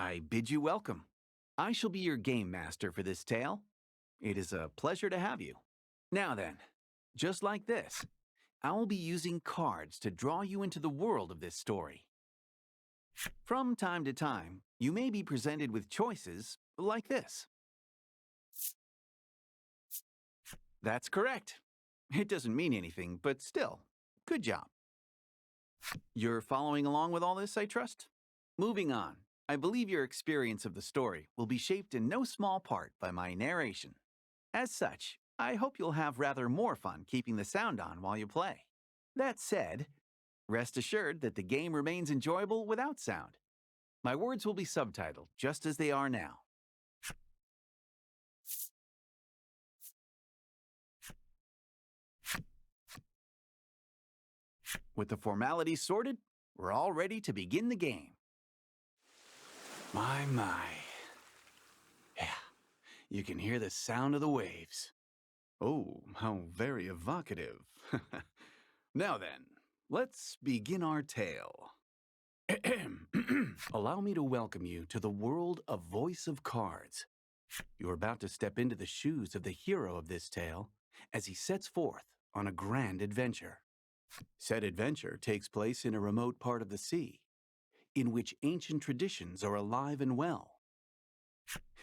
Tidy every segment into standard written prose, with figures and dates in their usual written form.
I bid you welcome. I shall be your game master for this tale. It is a pleasure to have you. Now then, just like this, I will be using cards to draw you into the world of this story. From time to time, you may be presented with choices like this. That's correct. It doesn't mean anything, but still, good job. You're following along with all this, I trust? Moving on, I believe your experience of the story will be shaped in no small part by my narration. As such, I hope you'll have rather more fun keeping the sound on while you play. That said, rest assured that the game remains enjoyable without sound. My words will be subtitled just as they are now. With the formalities sorted, we're all ready to begin the game. My. Yeah, you can hear the sound of the waves. Oh, how very evocative. Now then, let's begin our tale. Allow me to welcome you to the world of Voice of Cards. You're about to step into the shoes of the hero of this tale as he sets forth on a grand adventure. Said adventure takes place in a remote part of the sea, in which ancient traditions are alive and well.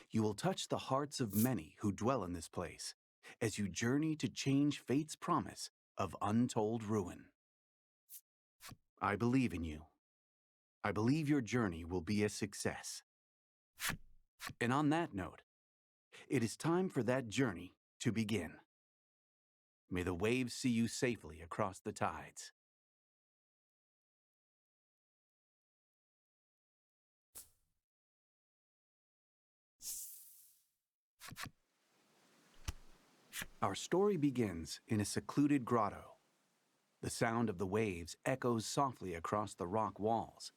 You will touch the hearts of many who dwell in this place as you journey to change fate's promise of untold ruin. I believe in you. I believe your journey will be a success. And on that note, it is time for that journey to begin. May the waves see you safely across the tides. Our story begins in a secluded grotto. The sound of the waves echoes softly across the rock walls.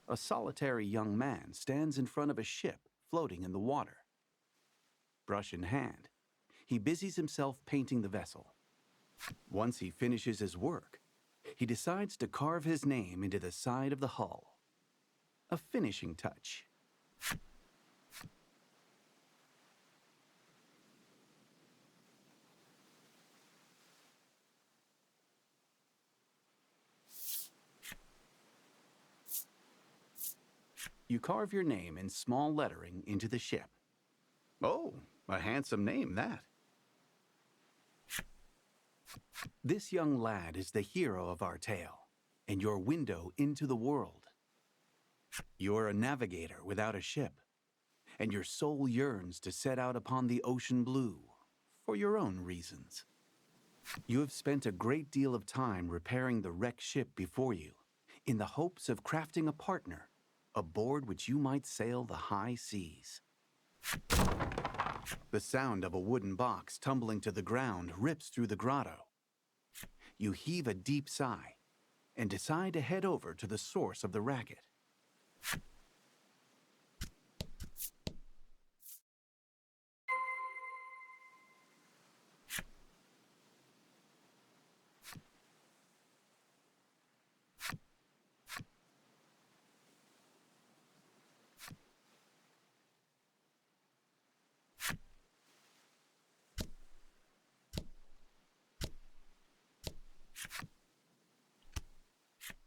A solitary young man stands in front of a ship floating in the water. Brush in hand, he busies himself painting the vessel. Once he finishes his work, he decides to carve his name into the side of the hull. A finishing touch. You carve your name in small lettering into the ship. Oh, a handsome name, that. This young lad is the hero of our tale, and your window into the world. You're a navigator without a ship, and your soul yearns to set out upon the ocean blue, for your own reasons. You have spent a great deal of time repairing the wrecked ship before you, in the hopes of crafting a partner, aboard which you might sail the high seas. The sound of a wooden box tumbling to the ground rips through the grotto. You heave a deep sigh and decide to head over to the source of the racket.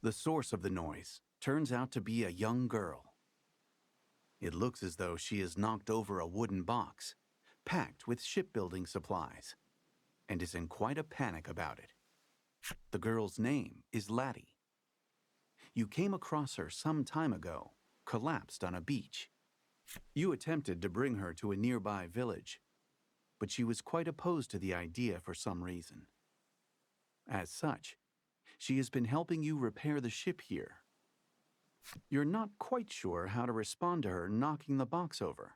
The source of the noise turns out to be a young girl. It looks as though she has knocked over a wooden box, packed with shipbuilding supplies, and is in quite a panic about it. The girl's name is Laddie. You came across her some time ago, collapsed on a beach. You attempted to bring her to a nearby village, but she was quite opposed to the idea for some reason. As such, she has been helping you repair the ship here. You're not quite sure how to respond to her knocking the box over.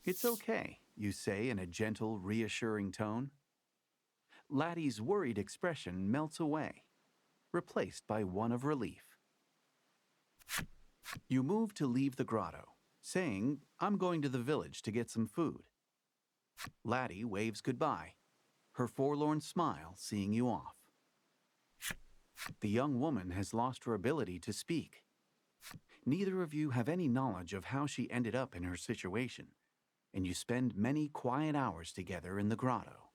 It's okay, you say in a gentle, reassuring tone. Laddie's worried expression melts away, replaced by one of relief. You move to leave the grotto, saying, "I'm going to the village to get some food." Laddie waves goodbye, her forlorn smile seeing you off. The young woman has lost her ability to speak. Neither of you have any knowledge of how she ended up in her situation, and you spend many quiet hours together in the grotto.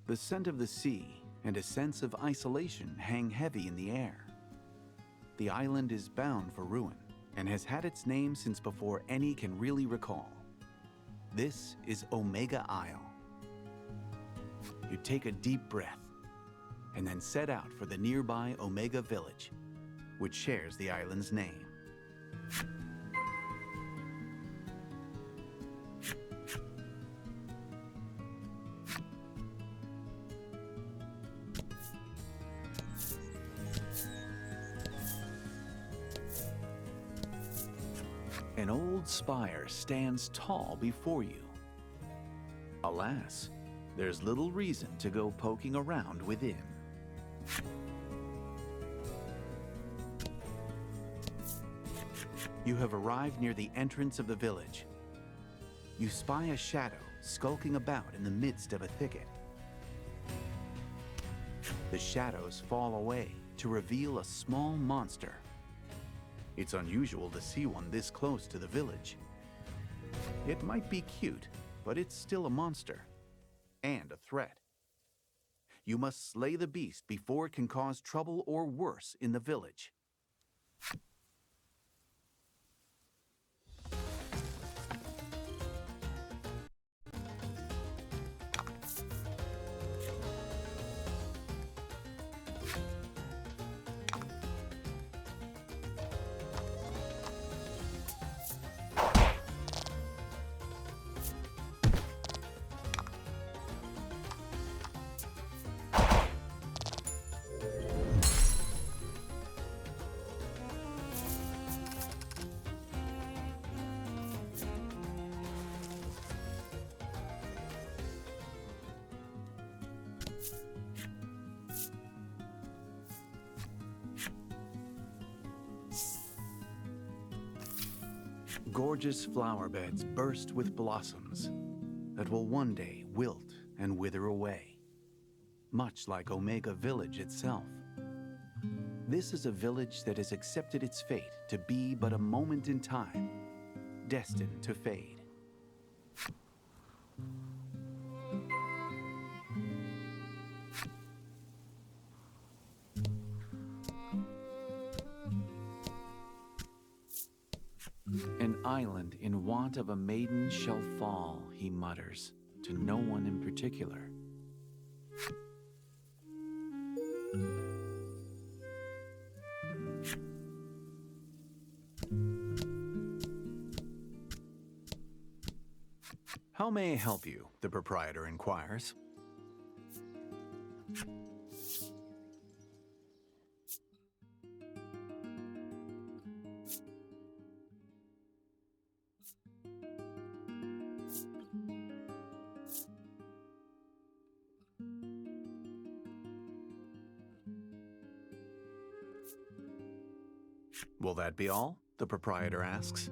The scent of the sea and a sense of isolation hang heavy in the air. The island is bound for ruin and has had its name since before any can really recall. This is Omega Isle. You take a deep breath and then set out for the nearby Omega Village, which shares the island's name. An old spire stands tall before you. Alas, there's little reason to go poking around within. You have arrived near the entrance of the village. You spy a shadow skulking about in the midst of a thicket. The shadows fall away to reveal a small monster. It's unusual to see one this close to the village. It might be cute, but it's still a monster and a threat. You must slay the beast before it can cause trouble or worse in the village. Gorgeous flower beds burst with blossoms that will one day wilt and wither away, much like Omega Village itself. This is a village that has accepted its fate to be but a moment in time, destined to fade. An island in want of a maiden shall fall, he mutters, to no one in particular. How may I help you? The proprietor inquires. Will that be all? The proprietor asks.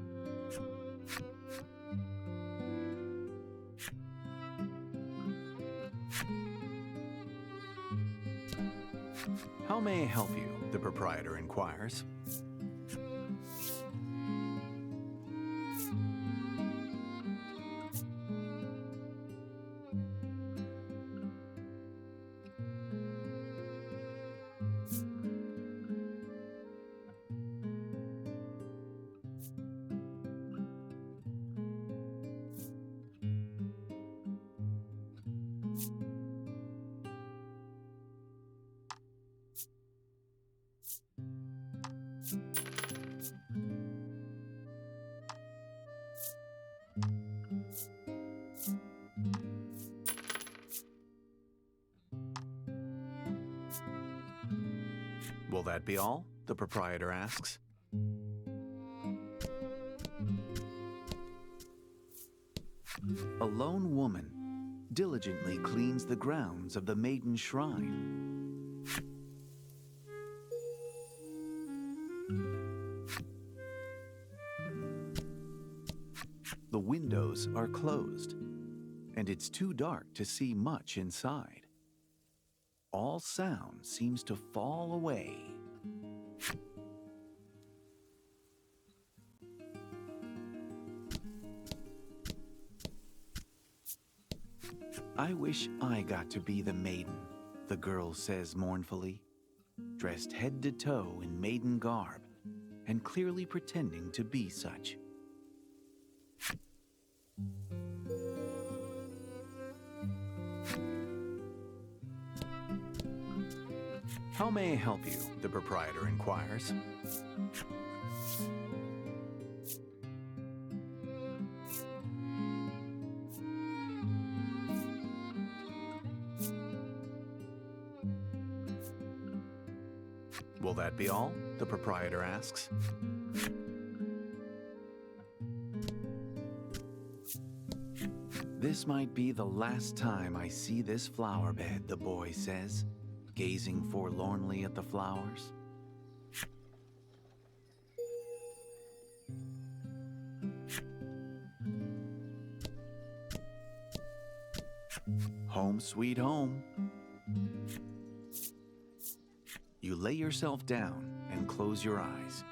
How may I help you? The proprietor inquires. Will that be all? The proprietor asks. A lone woman diligently cleans the grounds of the maiden shrine. The windows are closed, and it's too dark to see much inside. All sound seems to fall away. I wish I got to be the maiden, the girl says mournfully, dressed head to toe in maiden garb and clearly pretending to be such. How may I help you? The proprietor inquires. Will that be all? The proprietor asks. This might be the last time I see this flower bed, the boy says, gazing forlornly at the flowers. Home sweet home. You lay yourself down and close your eyes.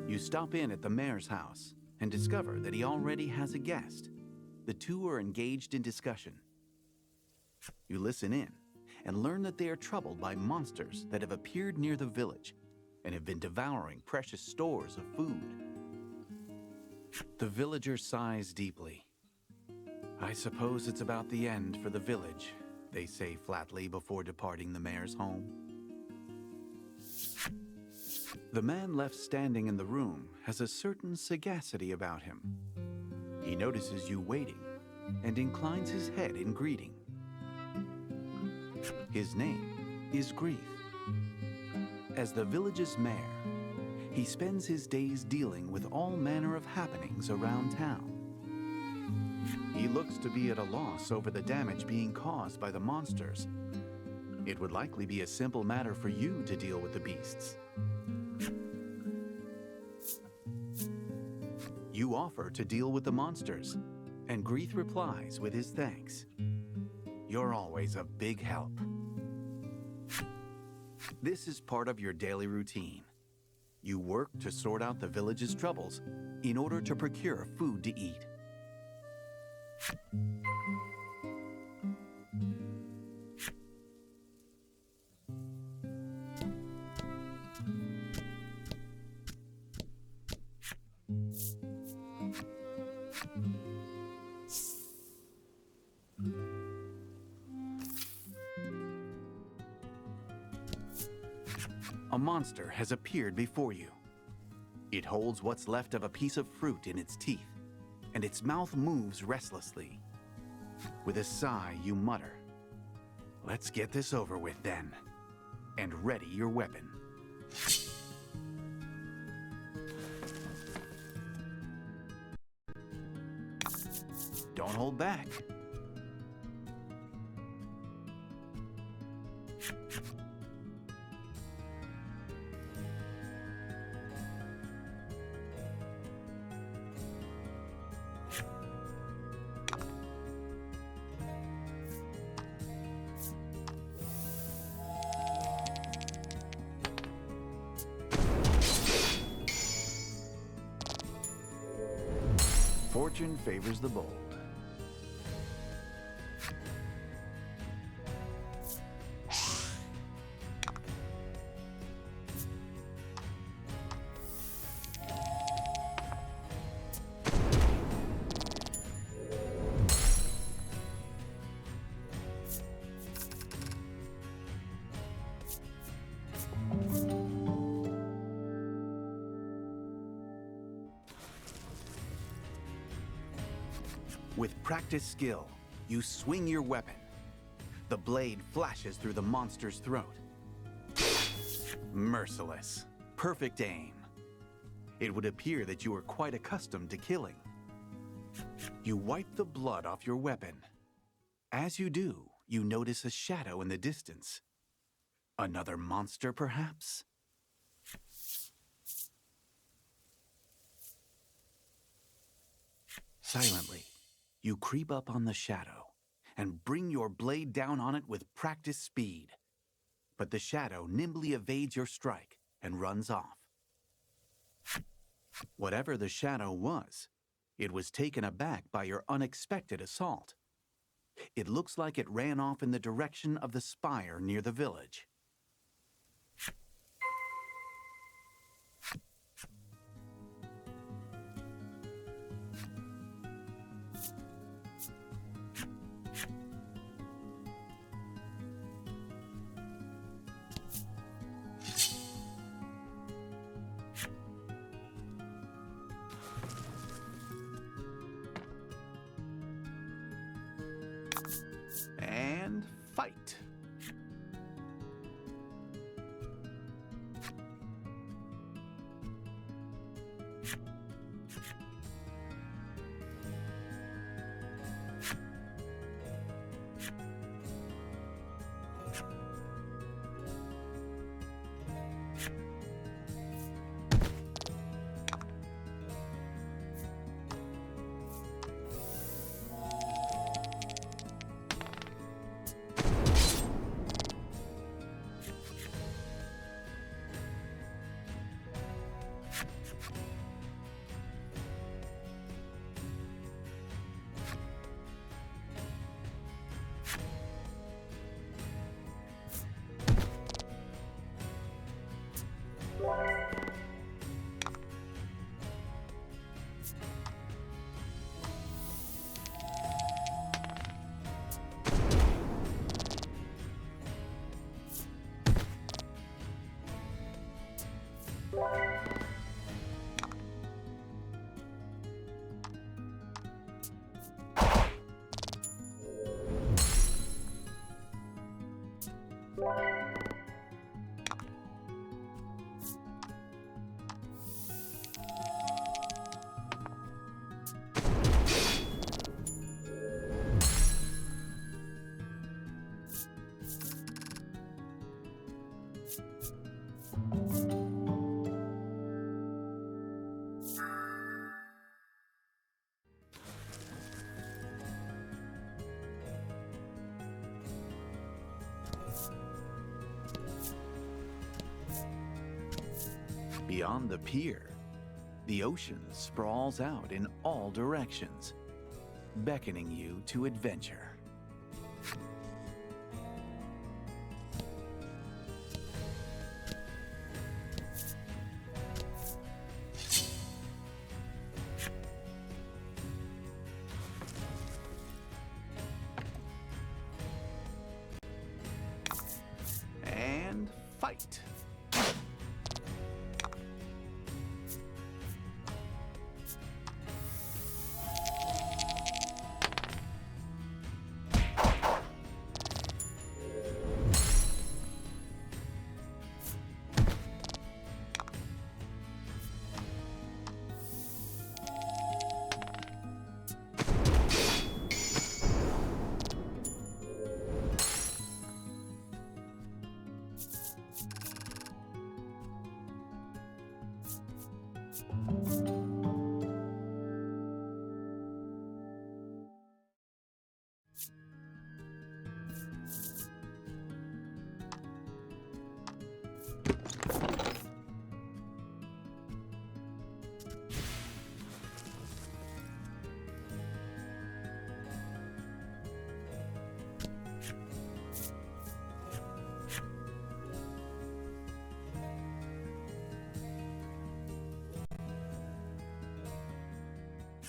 You stop in at the mayor's house and discover that he already has a guest. The two are engaged in discussion. You listen in and learn that they are troubled by monsters that have appeared near the village and have been devouring precious stores of food. The villager sighs deeply. I suppose it's about the end for the village, they say flatly before departing the mayor's home. The man left standing in the room has a certain sagacity about him. He notices you waiting and inclines his head in greeting. His name is Grief. As the village's mayor, he spends his days dealing with all manner of happenings around town. He looks to be at a loss over the damage being caused by the monsters. It would likely be a simple matter for you to deal with the beasts. You offer to deal with the monsters, and Grief replies with his thanks. You're always a big help. This is part of your daily routine. You work to sort out the village's troubles in order to procure food to eat. A monster has appeared before you. It holds what's left of a piece of fruit in its teeth, and its mouth moves restlessly. With a sigh, you mutter, "Let's get this over with then," and ready your weapon. Don't hold back. Fortune favors the bold. With practiced skill, you swing your weapon. The blade flashes through the monster's throat. Merciless, perfect aim. It would appear that you are quite accustomed to killing. You wipe the blood off your weapon. As you do, you notice a shadow in the distance. Another monster, perhaps? Silently, you creep up on the shadow and bring your blade down on it with practiced speed. But the shadow nimbly evades your strike and runs off. Whatever the shadow was, it was taken aback by your unexpected assault. It looks like it ran off in the direction of the spire near the village. And fight. Beyond the pier, the ocean sprawls out in all directions, beckoning you to adventure. And fight!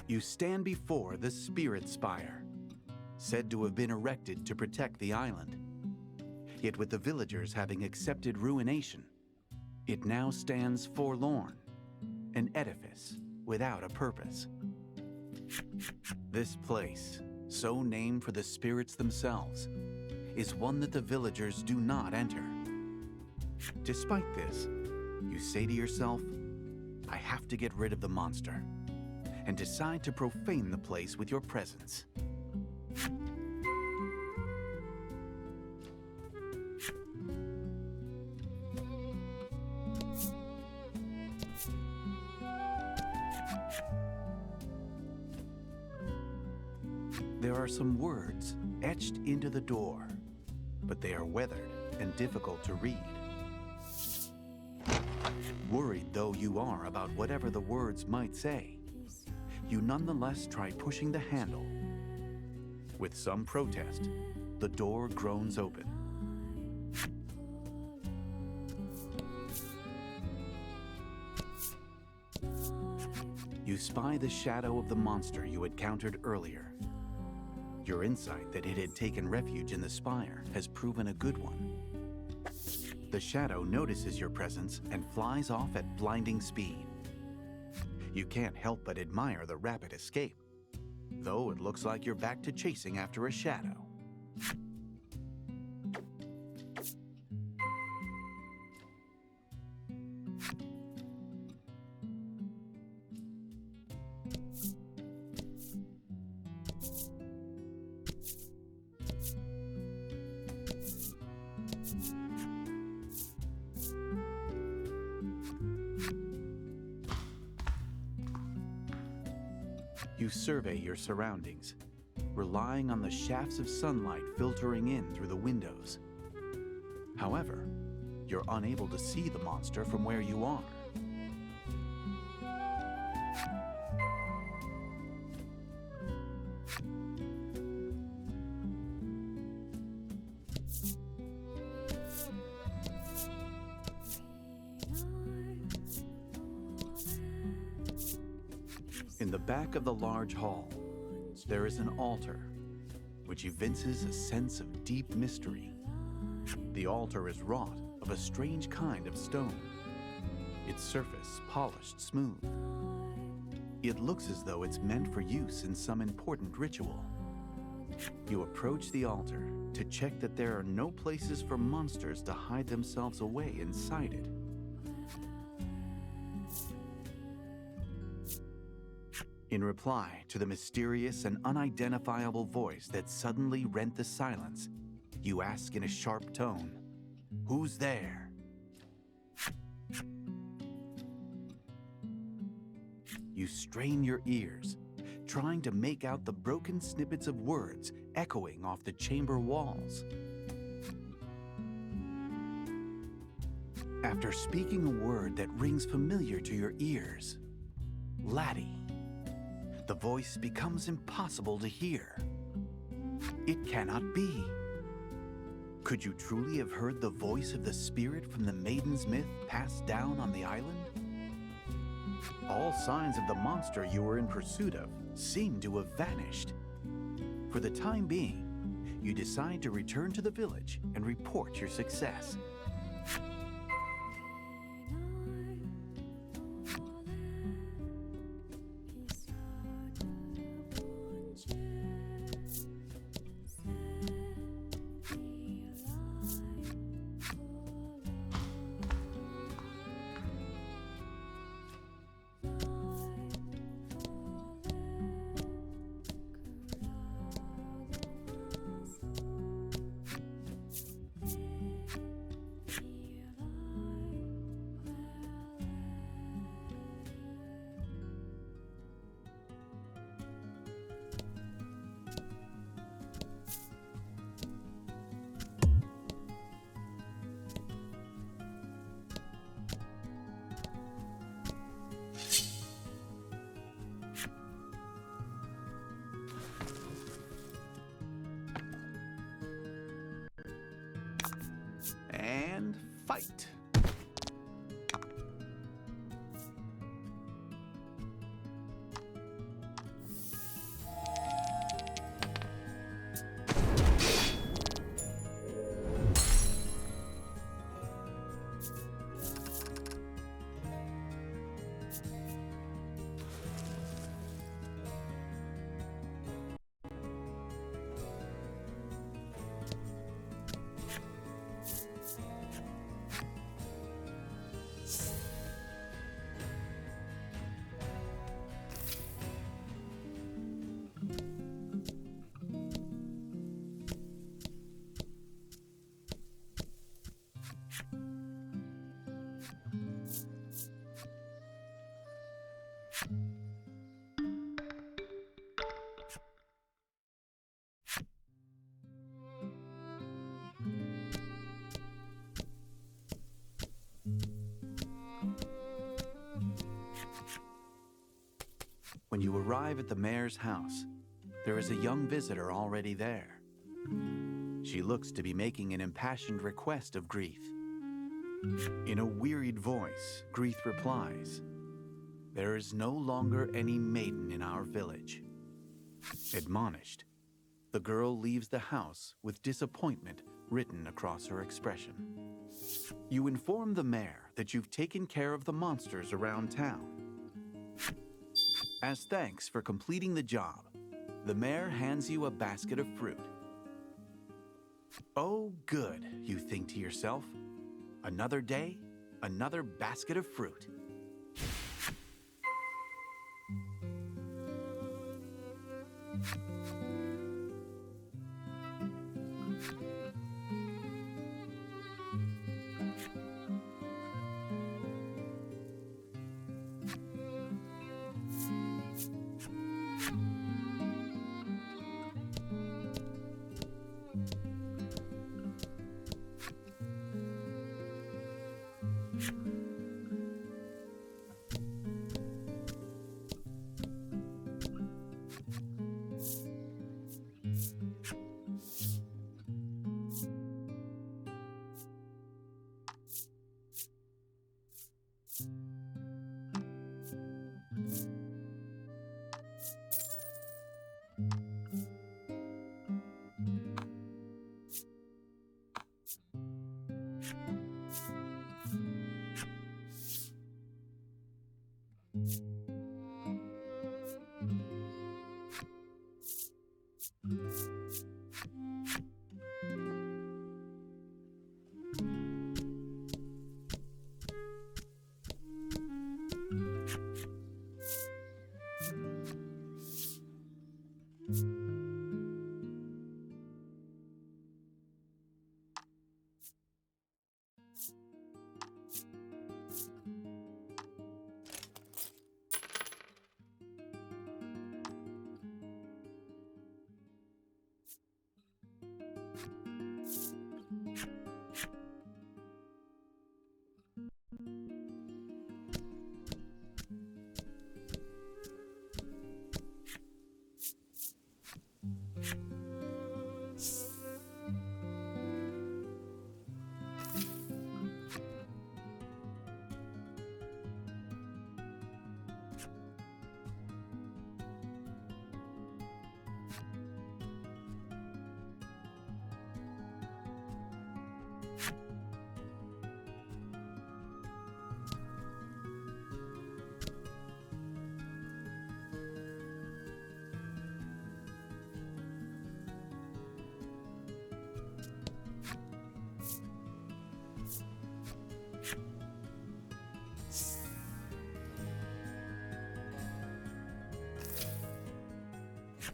You stand before the Spirit Spire, said to have been erected to protect the island. Yet with the villagers having accepted ruination, it now stands forlorn, an edifice without a purpose. This place, so named for the spirits themselves, is one that the villagers do not enter. Despite this, You say to yourself, I have to get rid of the monster, and decide to profane the place with your presence. There are some words etched into the door, but they are weathered and difficult to read. Worried though you are about whatever the words might say, you nonetheless try pushing the handle. With some protest, the door groans open. You spy the shadow of the monster you encountered earlier. Your insight that it had taken refuge in the spire has proven a good one. The shadow notices your presence and flies off at blinding speed. You can't help but admire the rapid escape, though it looks like you're back to chasing after a shadow. You survey your surroundings, relying on the shafts of sunlight filtering in through the windows. However, you're unable to see the monster from where you are. In the back of the large hall, there is an altar, which evinces a sense of deep mystery. The altar is wrought of a strange kind of stone, its surface polished smooth. It looks as though it's meant for use in some important ritual. You approach the altar to check that there are no places for monsters to hide themselves away inside it. In reply to the mysterious and unidentifiable voice that suddenly rent the silence, you ask in a sharp tone, "Who's there?" You strain your ears, trying to make out the broken snippets of words echoing off the chamber walls. After speaking a word that rings familiar to your ears, "Laddie," the voice becomes impossible to hear. It cannot be. Could you truly have heard the voice of the spirit from the Maiden's myth passed down on the island? All signs of the monster you were in pursuit of seem to have vanished. For the time being, you decide to return to the village and report your success. And fight. When you arrive at the mayor's house, there is a young visitor already there. She looks to be making an impassioned request of Grieth. In a wearied voice, Grieth replies, "There is no longer any maiden in our village." Admonished, the girl leaves the house with disappointment written across her expression. You inform the mayor that you've taken care of the monsters around town. As thanks for completing the job, the mayor hands you a basket of fruit. Oh, good, you think to yourself. Another day, another basket of fruit.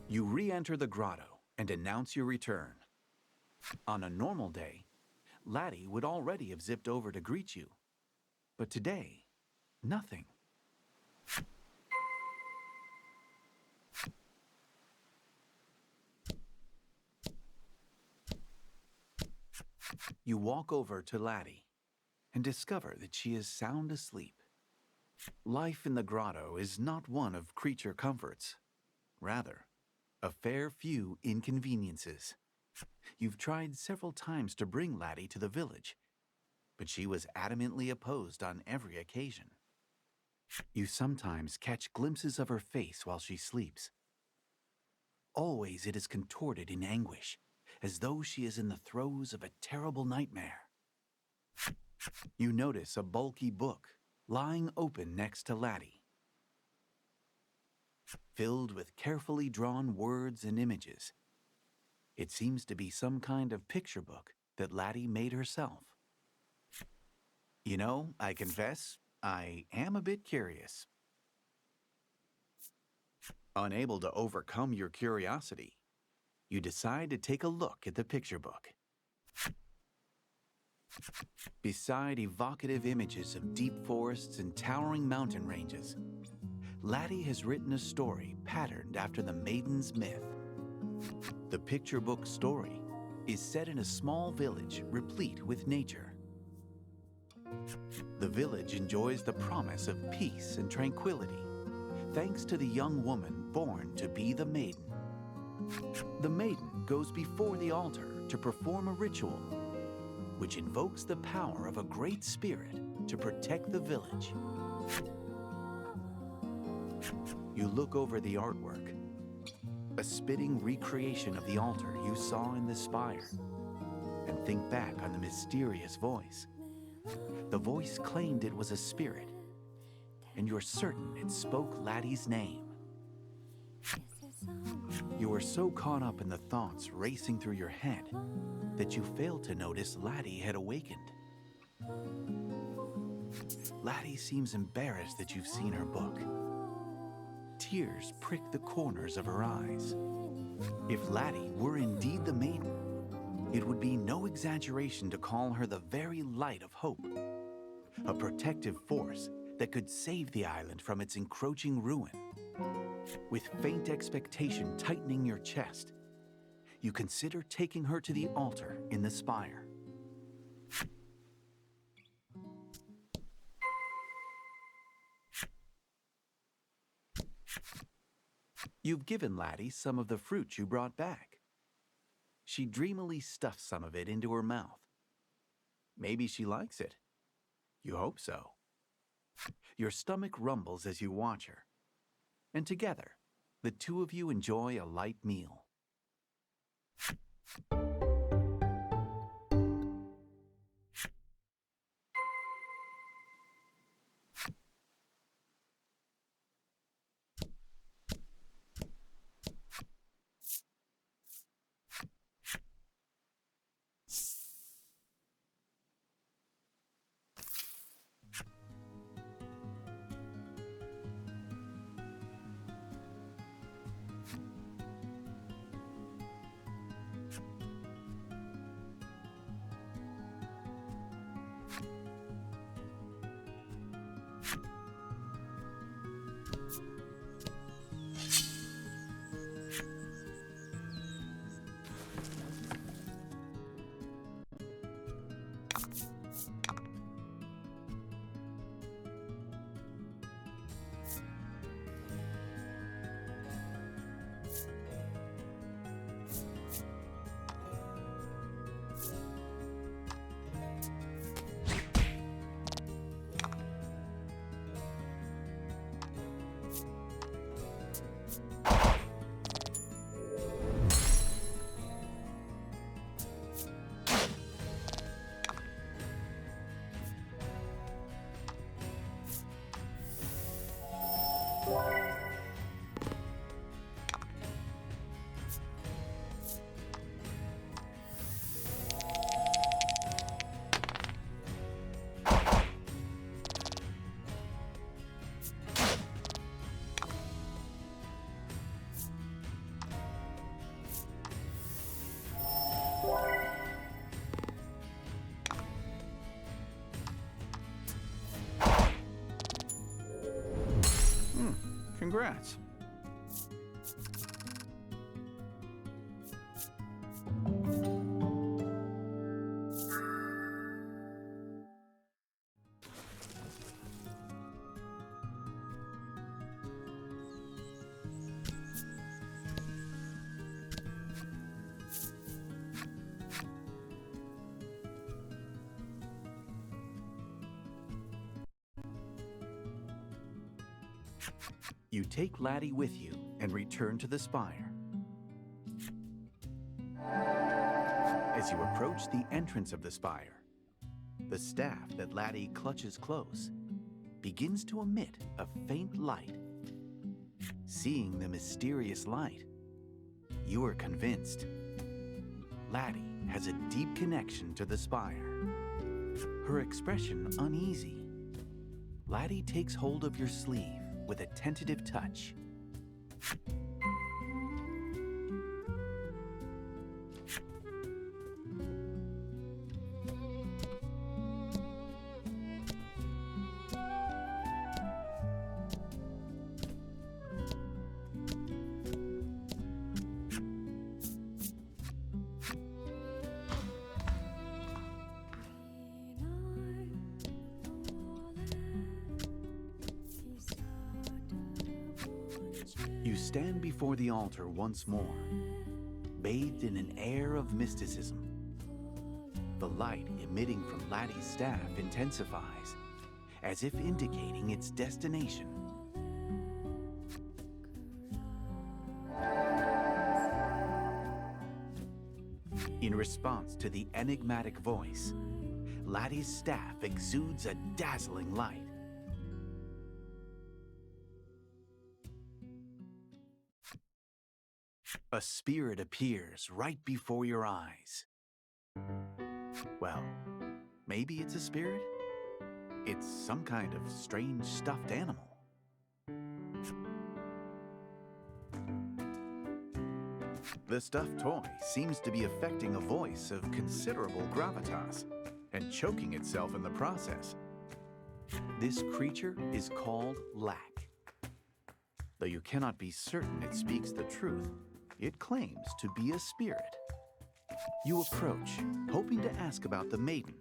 You re-enter the grotto and announce your return. On a normal day, Laddie would already have zipped over to greet you. But today, nothing. You walk over to Laddie and discover that she is sound asleep. Life in the grotto is not one of creature comforts. Rather, a fair few inconveniences. You've tried several times to bring Laddie to the village, but she was adamantly opposed on every occasion. You sometimes catch glimpses of her face while she sleeps. Always it is contorted in anguish, as though she is in the throes of a terrible nightmare. You notice a bulky book lying open next to Laddie, filled with carefully drawn words and images. It seems to be some kind of picture book that Laddie made herself. You know, I confess, I am a bit curious. Unable to overcome your curiosity, you decide to take a look at the picture book. Beside evocative images of deep forests and towering mountain ranges, Laddie has written a story patterned after the Maiden's myth. The picture book story is set in a small village replete with nature. The village enjoys the promise of peace and tranquility, thanks to the young woman born to be the maiden. The maiden goes before the altar to perform a ritual, which invokes the power of a great spirit to protect the village. You look over the artwork, a spitting recreation of the altar you saw in the spire, and think back on the mysterious voice. The voice claimed it was a spirit, and you're certain it spoke Laddie's name. You were so caught up in the thoughts racing through your head that you failed to notice Laddie had awakened. Laddie seems embarrassed that you've seen her book. Tears prick the corners of her eyes. If Laddie were indeed the maiden, it would be no exaggeration to call her the very light of hope, a protective force that could save the island from its encroaching ruin. With faint expectation tightening your chest, you consider taking her to the altar in the spire. You've given Laddie some of the fruit you brought back. She dreamily stuffs some of it into her mouth. Maybe she likes it. You hope so. Your stomach rumbles as you watch her, and together, the two of you enjoy a light meal. Congrats. You take Laddie with you and return to the spire. As you approach the entrance of the spire, the staff that Laddie clutches close begins to emit a faint light. Seeing the mysterious light, you are convinced Laddie has a deep connection to the spire. Her expression uneasy, Laddie takes hold of your sleeve with a tentative touch. stand before the altar once more, bathed in an air of mysticism. The light emitting from Laddie's staff intensifies, as if indicating its destination. In response to the enigmatic voice, Laddie's staff exudes a dazzling light. A spirit appears right before your eyes. Well, maybe it's a spirit? It's some kind of strange stuffed animal. The stuffed toy seems to be affecting a voice of considerable gravitas and choking itself in the process. This creature is called Lack. Though you cannot be certain it speaks the truth, it claims to be a spirit. You approach, hoping to ask about the maiden.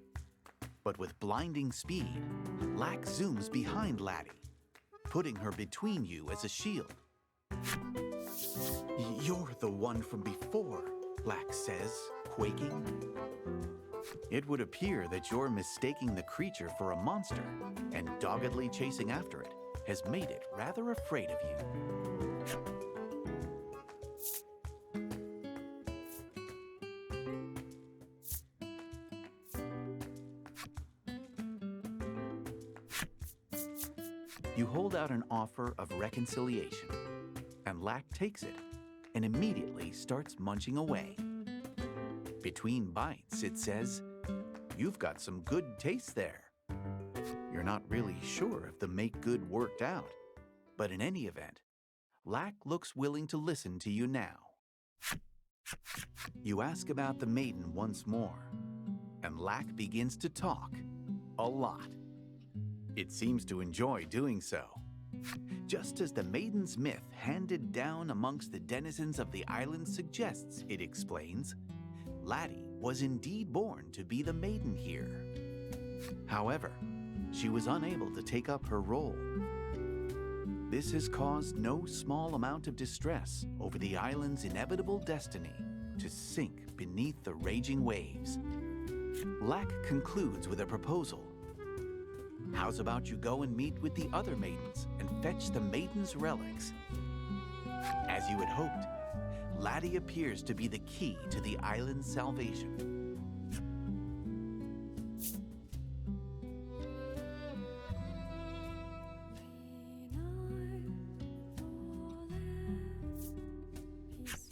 But with blinding speed, Lack zooms behind Laddie, putting her between you as a shield. "You're the one from before," Lack says, quaking. It would appear that you're mistaking the creature for a monster, and doggedly chasing after it has made it rather afraid of you. You hold out an offer of reconciliation, and Lack takes it and immediately starts munching away. Between bites, it says, "You've got some good taste there." You're not really sure if the make good worked out, but in any event, Lack looks willing to listen to you now. You ask about the maiden once more, and Lack begins to talk a lot. It seems to enjoy doing so. Just as the maiden's myth handed down amongst the denizens of the island suggests, it explains, Laddie was indeed born to be the maiden here. However, she was unable to take up her role. This has caused no small amount of distress over the island's inevitable destiny to sink beneath the raging waves. Lack concludes with a proposal. How's about you go and meet with the other maidens and fetch the maiden's relics? As you had hoped, Laddie appears to be the key to the island's salvation.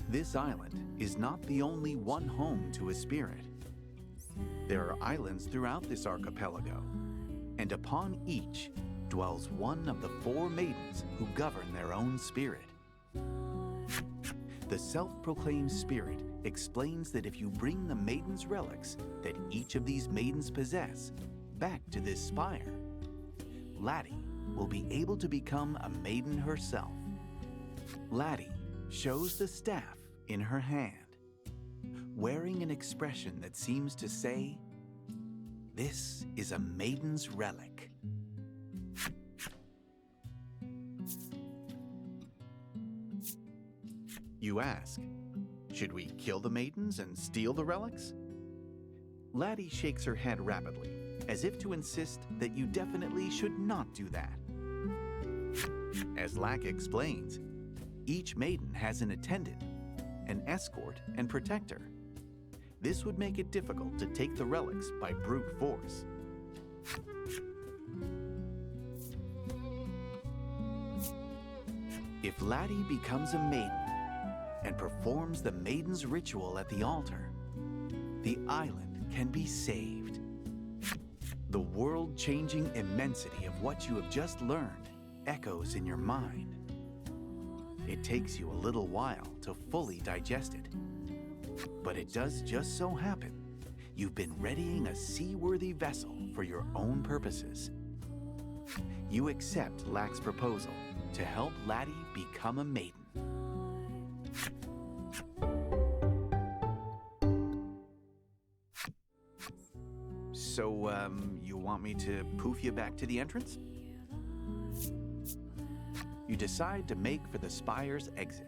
This island is not the only one home to a spirit. There are islands throughout this archipelago, and upon each dwells one of the 4 maidens who govern their own spirit. The self-proclaimed spirit explains that if you bring the maiden's relics that each of these maidens possess back to this spire, Laddie will be able to become a maiden herself. Laddie shows the staff in her hand, wearing an expression that seems to say, "This is a maiden's relic." You ask, should we kill the maidens and steal the relics? Laddie shakes her head rapidly, as if to insist that you definitely should not do that. As Lack explains, each maiden has an attendant, an escort, and protector. This would make it difficult to take the relics by brute force. If Laddie becomes a maiden and performs the maiden's ritual at the altar, the island can be saved. The world-changing immensity of what you have just learned echoes in your mind. It takes you a little while to fully digest it. But it does just so happen you've been readying a seaworthy vessel for your own purposes. You accept Lack's proposal to help Laddie become a maiden. So, you want me to poof you back to the entrance? you decide to make for the spire's exit.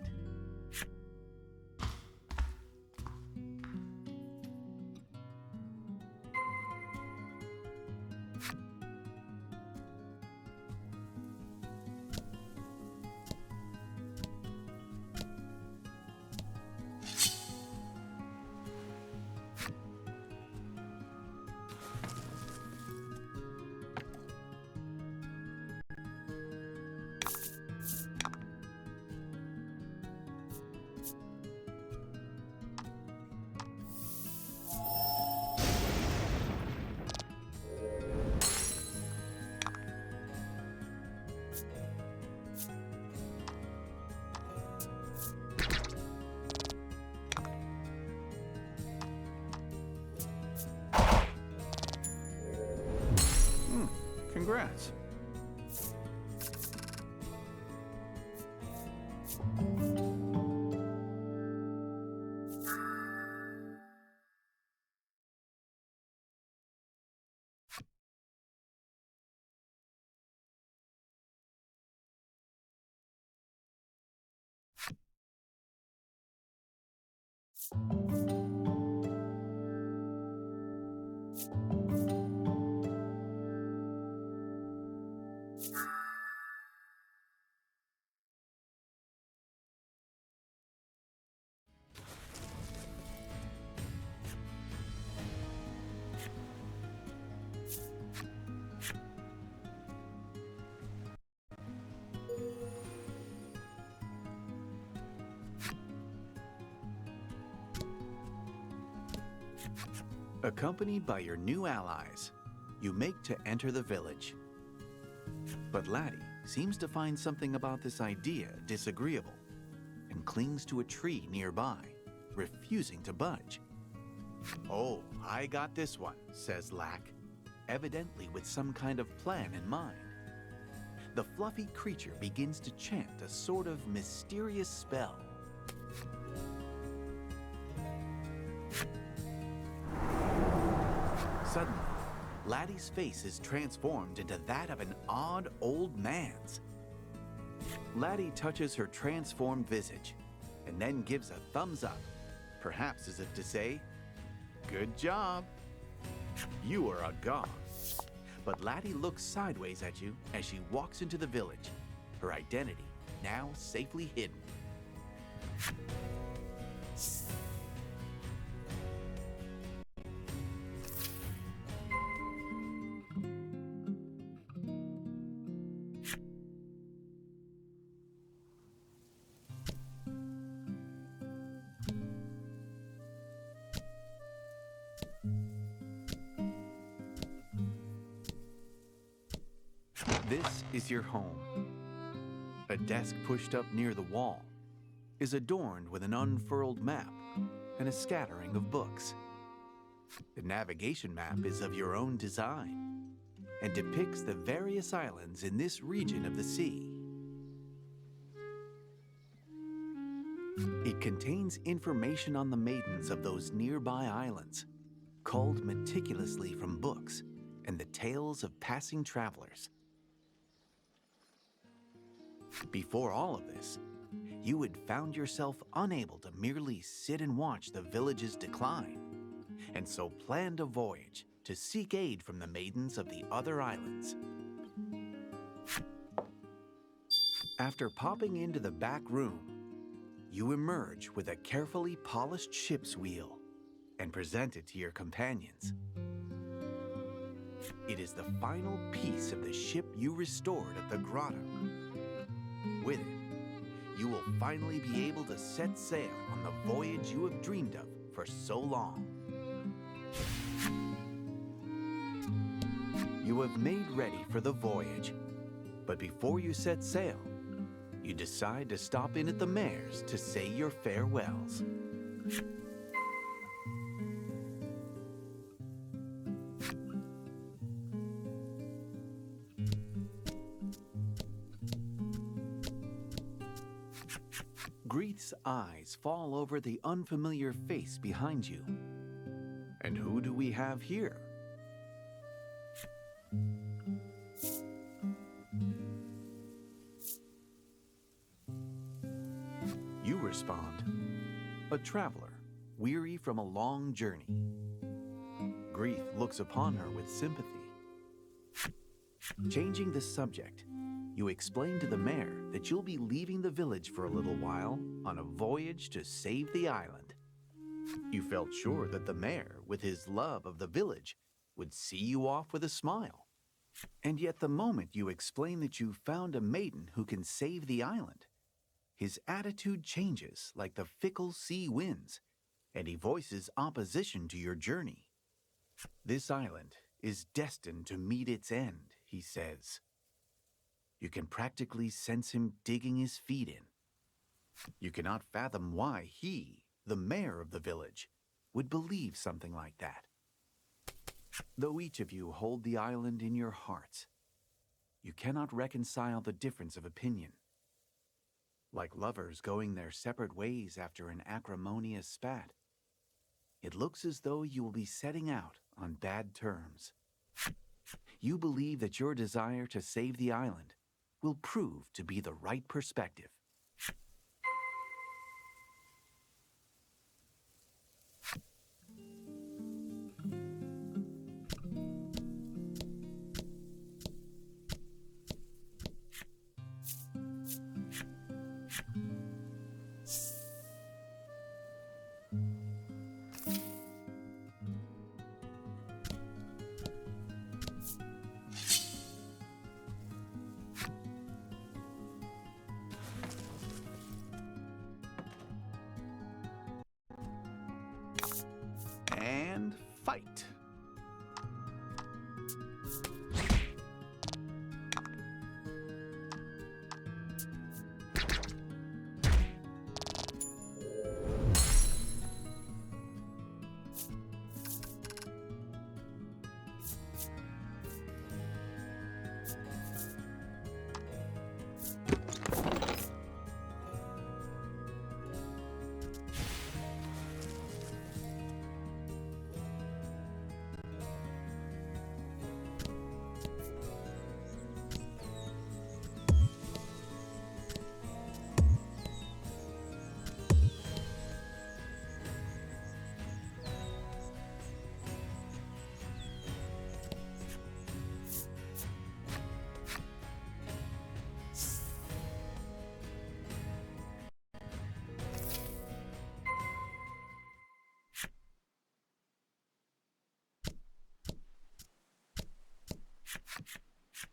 Congrats. Accompanied by your new allies, you make to enter the village. But Laddie seems to find something about this idea disagreeable and clings to a tree nearby, refusing to budge. "Oh, I got this one," says Lack, evidently with some kind of plan in mind. The fluffy creature begins to chant a sort of mysterious spell. Suddenly, Laddie's face is transformed into that of an odd old man's. Laddie touches her transformed visage and then gives a thumbs up, perhaps as if to say, "Good job. You are a god." But Laddie looks sideways at you as she walks into the village, her identity now safely hidden. This is your home. A desk pushed up near the wall is adorned with an unfurled map and a scattering of books. The navigation map is of your own design and depicts the various islands in this region of the sea. It contains information on the maidens of those nearby islands, culled meticulously from books and the tales of passing travelers. Before all of this, you had found yourself unable to merely sit and watch the village's decline, and so planned a voyage to seek aid from the maidens of the other islands. After popping into the back room, you emerge with a carefully polished ship's wheel and present it to your companions. It is the final piece of the ship you restored at the grotto. With it, you will finally be able to set sail on the voyage you have dreamed of for so long. You have made ready for the voyage, but before you set sail, you decide to stop in at the mayor's to say your farewells. Greeth's eyes fall over the unfamiliar face behind you. And who do we have here? You respond, a traveler, weary from a long journey. Grief looks upon her with sympathy. Changing the subject, you explain to the mayor that you'll be leaving the village for a little while on a voyage to save the island. You felt sure that the mayor, with his love of the village, would see you off with a smile. And yet the moment you explain that you found a maiden who can save the island, his attitude changes like the fickle sea winds, and he voices opposition to your journey. This island is destined to meet its end, he says. You can practically sense him digging his feet in. You cannot fathom why he, the mayor of the village, would believe something like that. Though each of you hold the island in your hearts, you cannot reconcile the difference of opinion. Like lovers going their separate ways after an acrimonious spat, it looks as though you will be setting out on bad terms. You believe that your desire to save the island will prove to be the right perspective. And fight.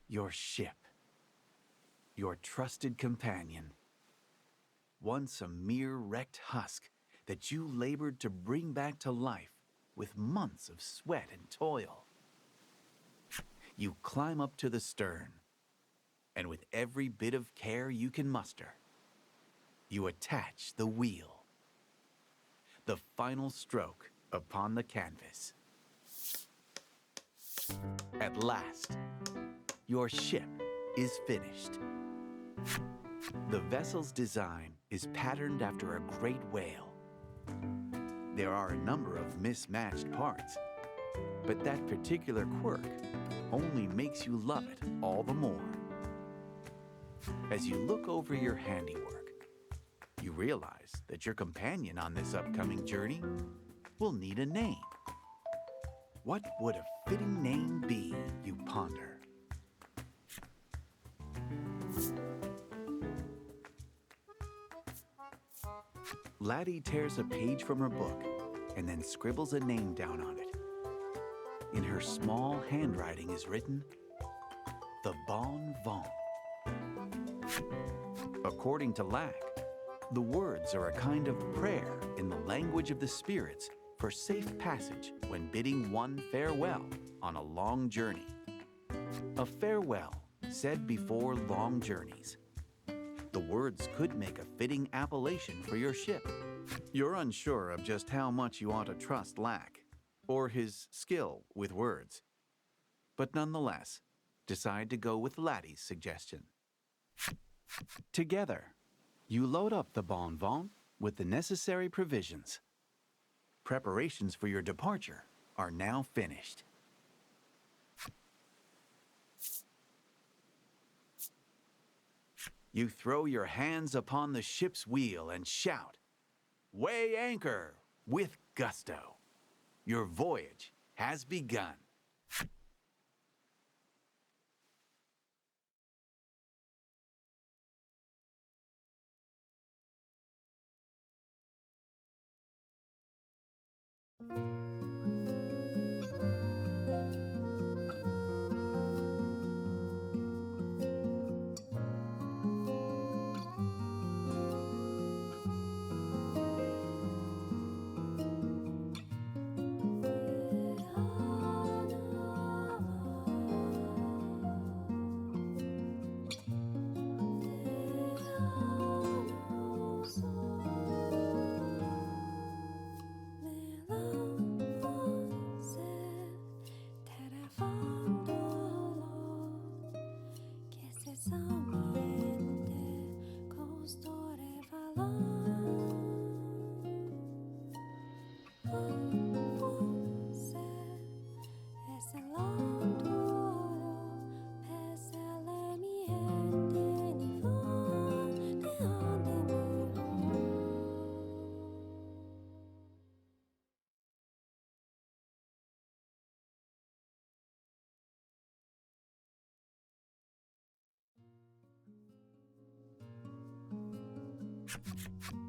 Your ship, your trusted companion, once a mere wrecked husk that you labored to bring back to life with months of sweat and toil. You climb up to the stern, and with every bit of care you can muster, you attach the wheel. The final stroke upon the canvas. At last, your ship is finished. The vessel's design is patterned after a great whale. There are a number of mismatched parts, but that particular quirk only makes you love it all the more. As you look over your handiwork, you realize that your companion on this upcoming journey will need a name. What would a fitting name be, you ponder? Laddie tears a page from her book and then scribbles a name down on it. In her small handwriting is written, the Bon Vent. According to Lack, the words are a kind of prayer in the language of the spirits for safe passage when bidding one farewell on a long journey. A farewell said before long journeys. The words could make a fitting appellation for your ship. You're unsure of just how much you ought to trust Lack, or his skill with words, but nonetheless, decide to go with Laddie's suggestion. Together, you load up the Bon Vent with the necessary provisions. Preparations for your departure are now finished. You throw your hands upon the ship's wheel and shout, "Weigh anchor!" with gusto. Your voyage has begun.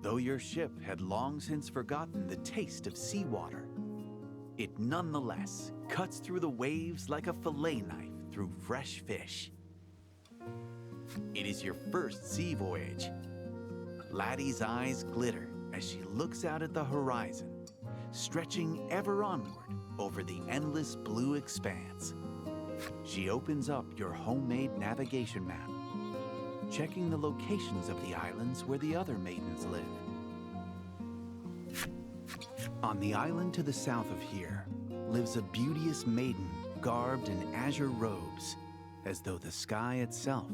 Though your ship had long since forgotten the taste of seawater, it nonetheless cuts through the waves like a fillet knife through fresh fish. It is your first sea voyage. Laddie's eyes glitter as she looks out at the horizon, stretching ever onward over the endless blue expanse. She opens up your homemade navigation map, checking the locations of the islands where the other maidens live. On the island to the south of here lives a beauteous maiden garbed in azure robes, as though the sky itself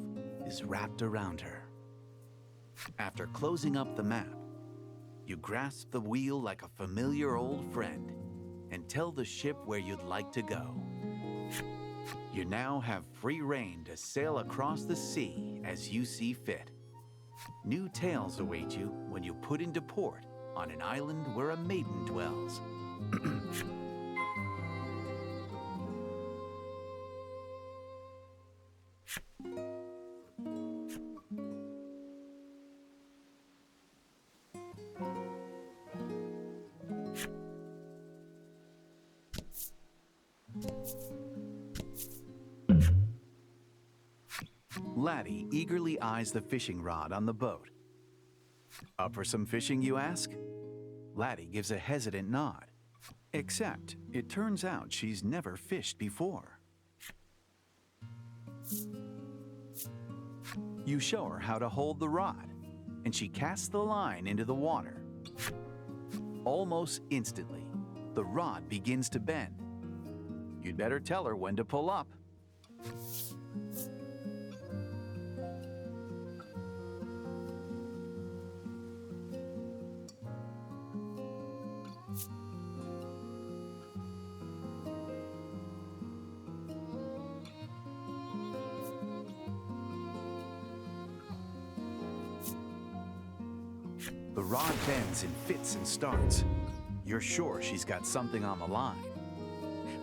is wrapped around her. After closing up the map, you grasp the wheel like a familiar old friend and tell the ship where you'd like to go. You now have free rein to sail across the sea as you see fit. New tales await you when you put into port on an island where a maiden dwells. Laddie eagerly eyes the fishing rod on the boat. Up for some fishing, you ask? Laddie gives a hesitant nod. Except, it turns out she's never fished before. You show her how to hold the rod, and she casts the line into the water. Almost instantly, the rod begins to bend. You'd better tell her when to pull up. The rod bends and fits and starts. You're sure she's got something on the line.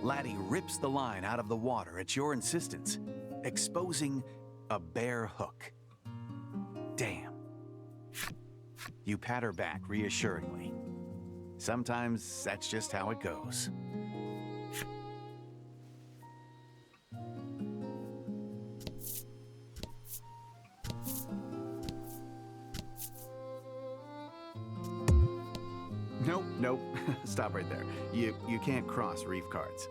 Laddie rips the line out of the water at your insistence, exposing a bare hook. Damn. You pat her back reassuringly. Sometimes that's just how it goes. Nope. Stop right there. You can't cross reef cards.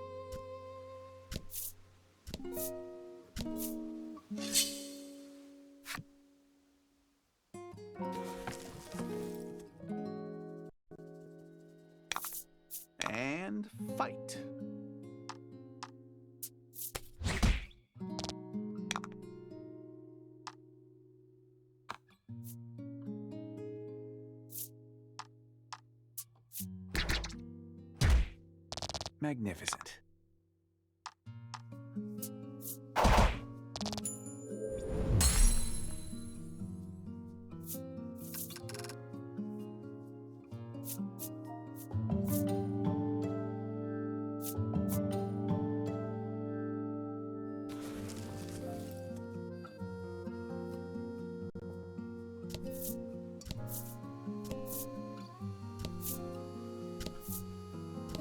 And fight. Magnificent.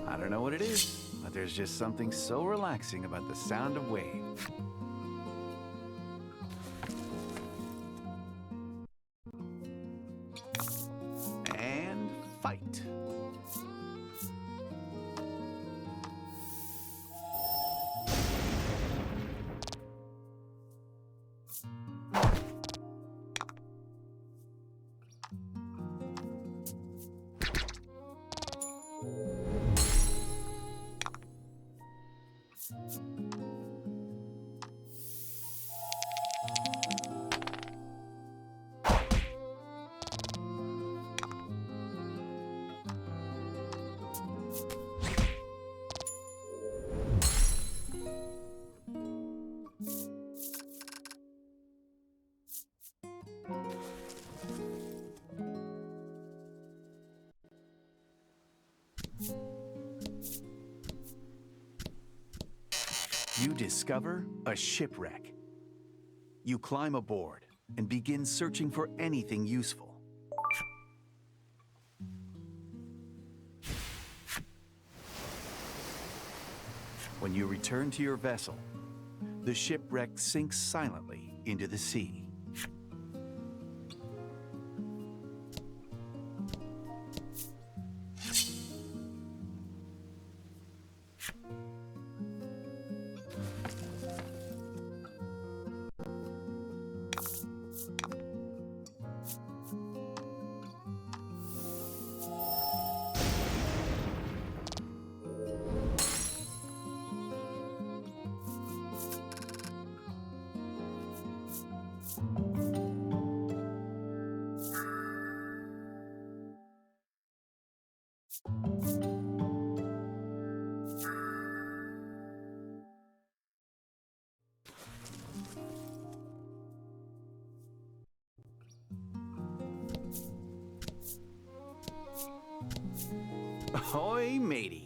I don't know what it is, but there's just something so relaxing about the sound of waves. And fight. You discover a shipwreck. You climb aboard and begin searching for anything useful. When you return to your vessel, the shipwreck sinks silently into the sea. Ahoy, matey.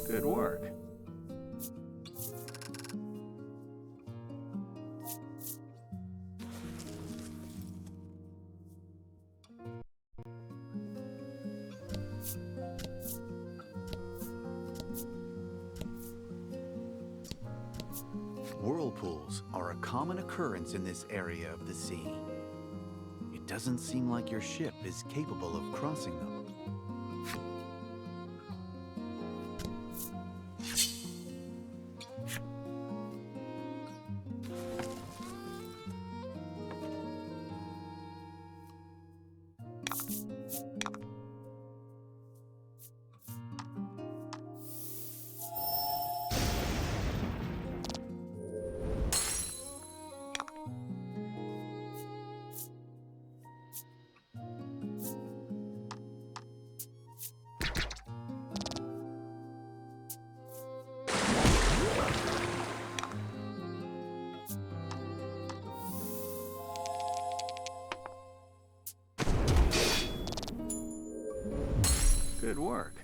Good work. Whirlpools are a common occurrence in this area of the sea. It doesn't seem like your ship is capable of crossing them. Good work.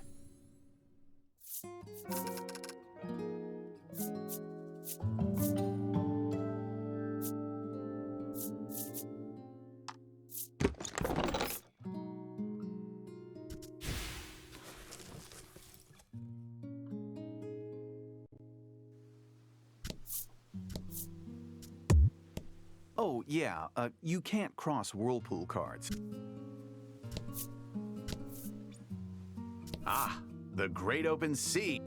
Oh, yeah, you can't cross whirlpool cards. Ah, the great open sea.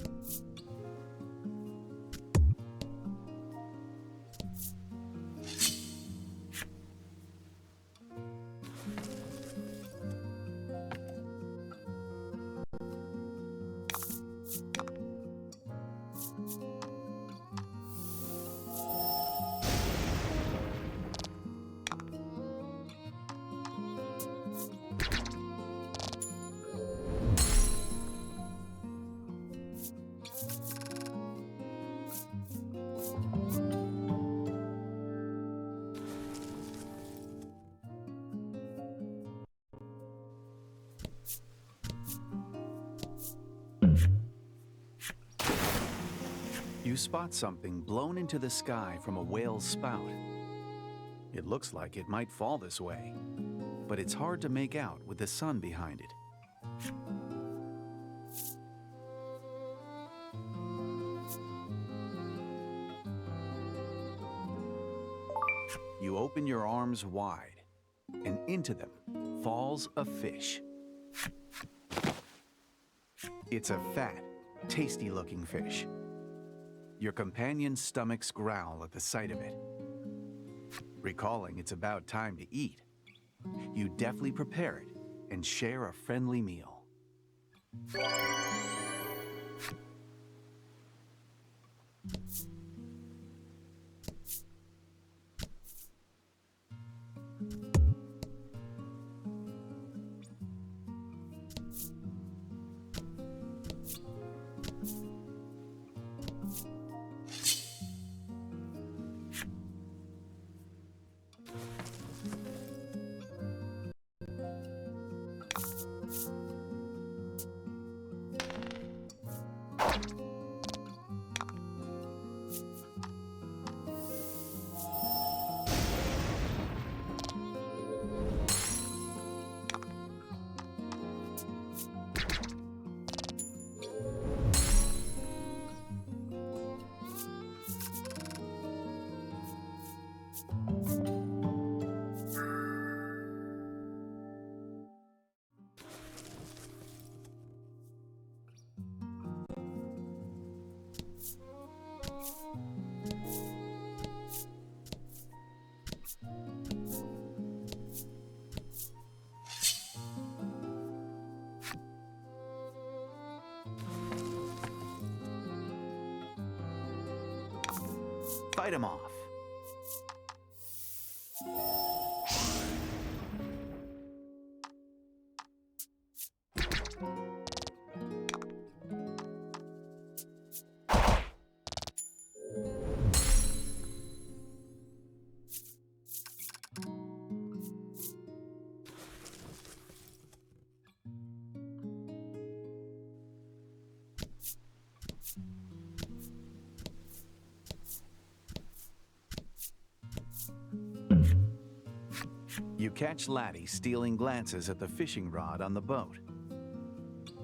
You spot something blown into the sky from a whale's spout. It looks like it might fall this way, but it's hard to make out with the sun behind it. You open your arms wide, and into them falls a fish. It's a fat, tasty-looking fish. Your companion's stomachs growl at the sight of it. Recalling it's about time to eat, you deftly prepare it and share a friendly meal. Fight him off. You catch Laddie stealing glances at the fishing rod on the boat.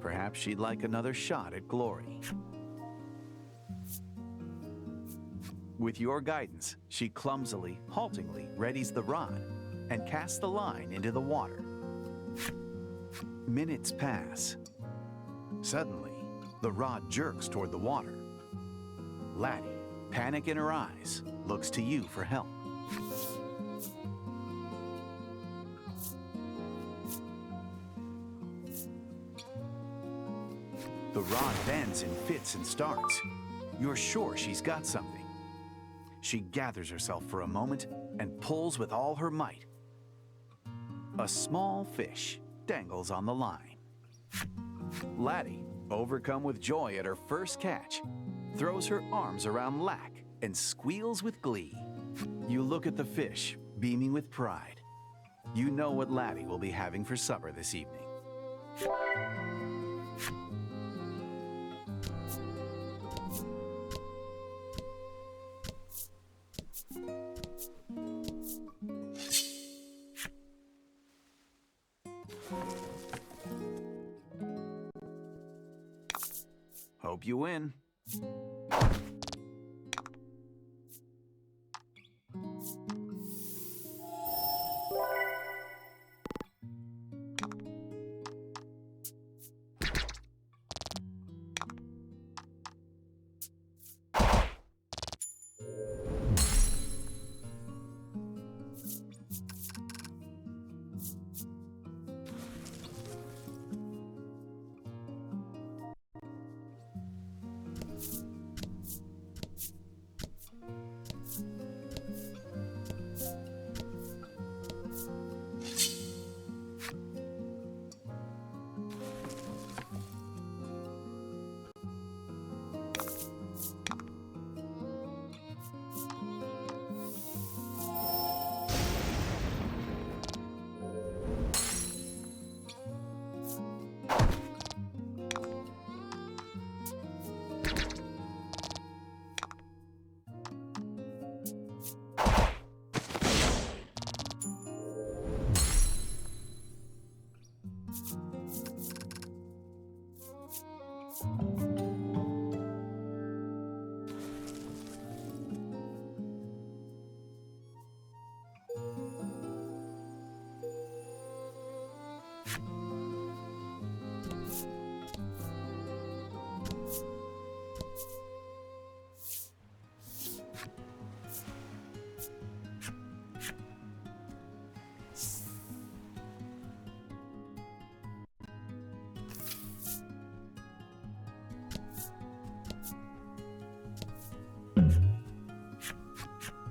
Perhaps she'd like another shot at glory. With your guidance, she clumsily, haltingly readies the rod and casts the line into the water. Minutes pass. Suddenly, the rod jerks toward the water. Laddie, panic in her eyes, looks to you for help. The rod bends and fits and starts. You're sure she's got something. She gathers herself for a moment and pulls with all her might. A small fish dangles on the line. Laddie, overcome with joy at her first catch, throws her arms around Lack and squeals with glee. You look at the fish, beaming with pride. You know what Laddie will be having for supper this evening. Hope you win.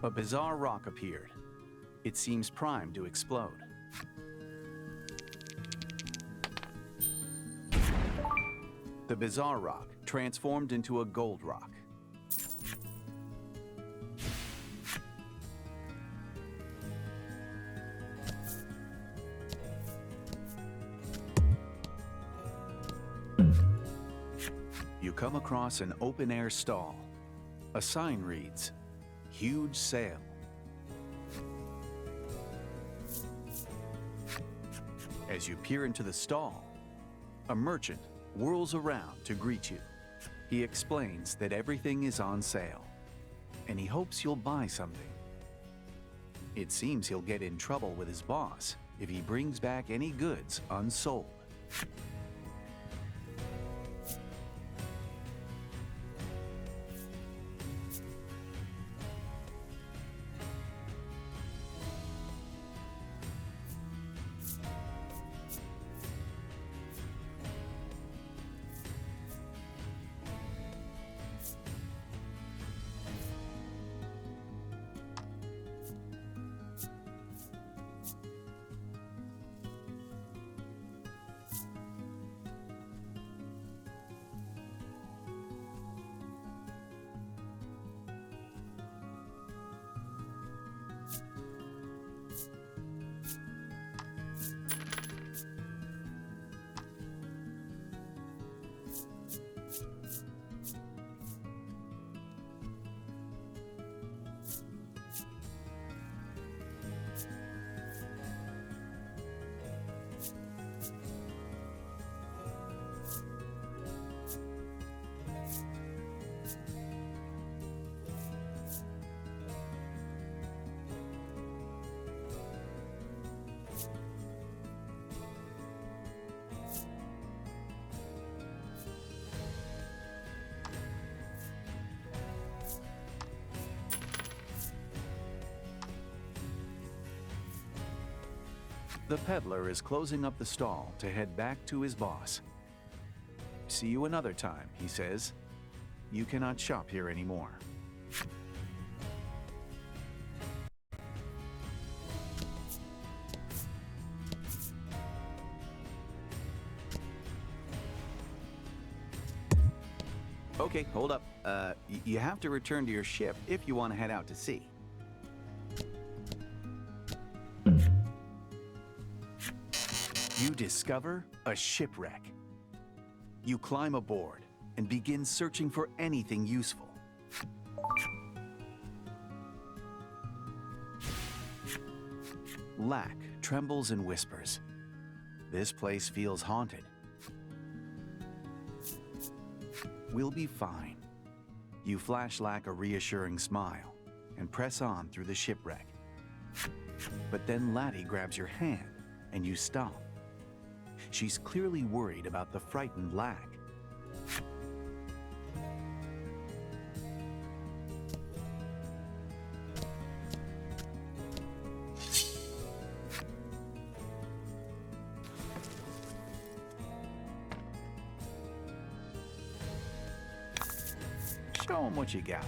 A bizarre rock appeared. It seems primed to explode. The bizarre rock transformed into a gold rock. You come across an open-air stall. A sign reads, "Huge sale." As you peer into the stall, a merchant whirls around to greet you. He explains that everything is on sale, and he hopes you'll buy something. It seems he'll get in trouble with his boss if he brings back any goods unsold. The peddler is closing up the stall to head back to his boss. "See you another time," he says. "You cannot shop here anymore." Okay, hold up. You have to return to your ship if you want to head out to sea. You discover a shipwreck. You climb aboard and begin searching for anything useful. Lack trembles and whispers. This place feels haunted. We'll be fine. You flash Lack a reassuring smile and press on through the shipwreck. But then Laddie grabs your hand and you stop. She's clearly worried about the frightened Lack. Show 'em what you got.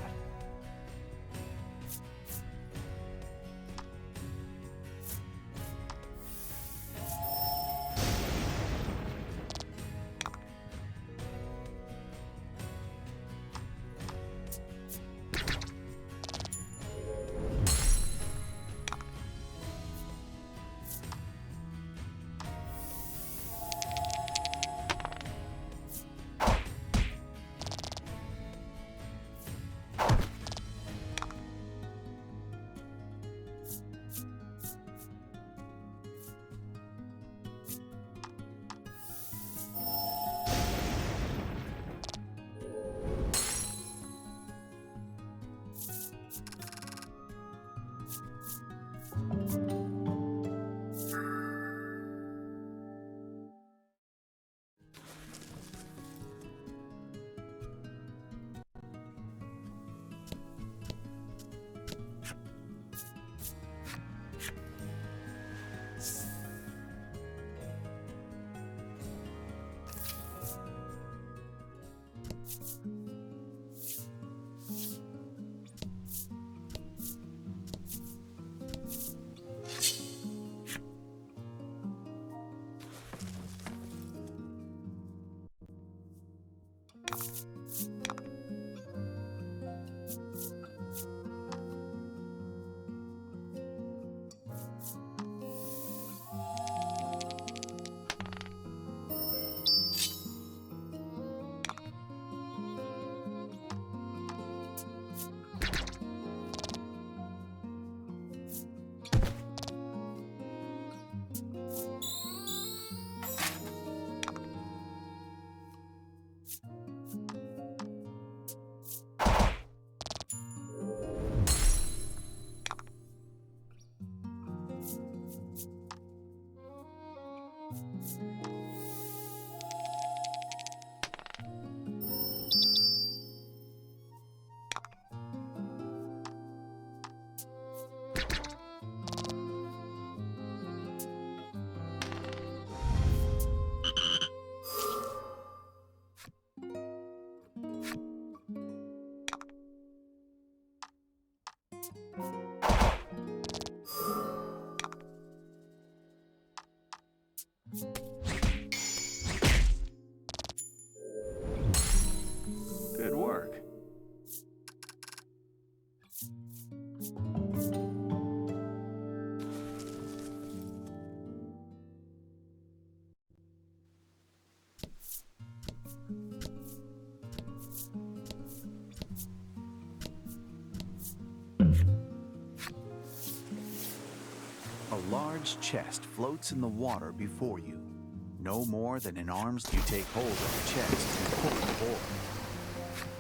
Good work. A large chest floats in the water before you. No more than an arm's length. You take hold of the chest and pull it forward.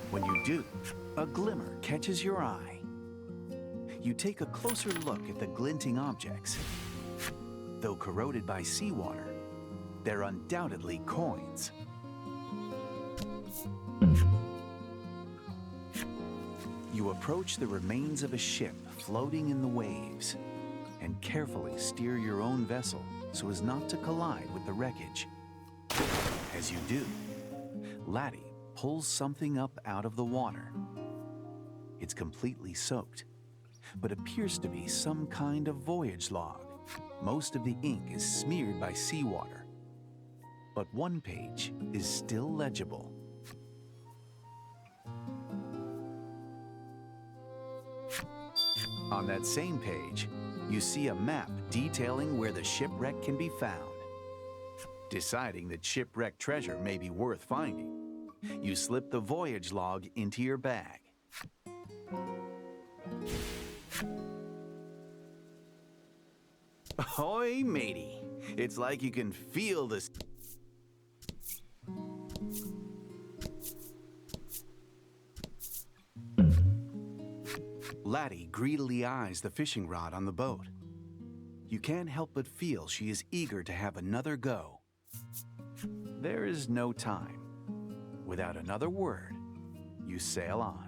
When you do, a glimmer catches your eye. You take a closer look at the glinting objects. Though corroded by seawater, they're undoubtedly coins. You approach the remains of a ship floating in the waves and carefully steer your own vessel so as not to collide with the wreckage. As you do, Laddie pulls something up out of the water. It's completely soaked, but appears to be some kind of voyage log. Most of the ink is smeared by seawater, but one page is still legible. On that same page, you see a map detailing where the shipwreck can be found. Deciding that shipwreck treasure may be worth finding, you slip the voyage log into your bag. Ahoy, matey. It's like you can feel this. Laddie greedily eyes the fishing rod on the boat. You can't help but feel she is eager to have another go. There is no time. Without another word, you sail on.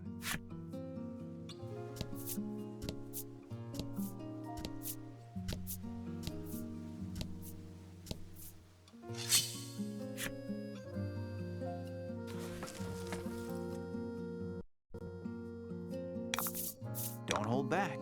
Don't hold back.